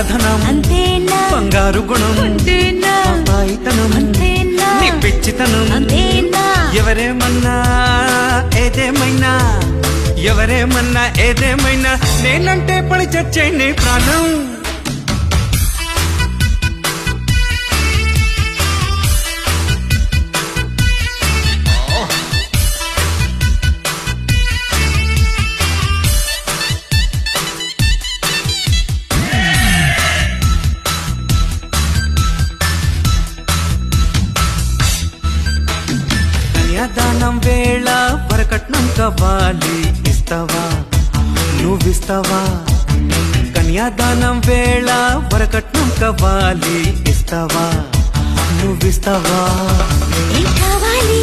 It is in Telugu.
నల్లధనం అంతేనా బంగారు గుణం అంతేనా అబ్బాయితనం అంతేనా నీ పిచ్చితనం అంతేనా ఎవరేమన్నా ఏదేమైనా ఎవరేమన్నా ఏదేమైనా నేనంటే పడి చచ్చే నీ ప్రాణం కన్యాదానం వేళ వరకట్నం కావాలి ఇస్తావా నువ్విస్తావా కన్యాదానం వేళ వరకట్నం కావాలి ఇస్తావా నువ్విస్తావా ఏం కావాలి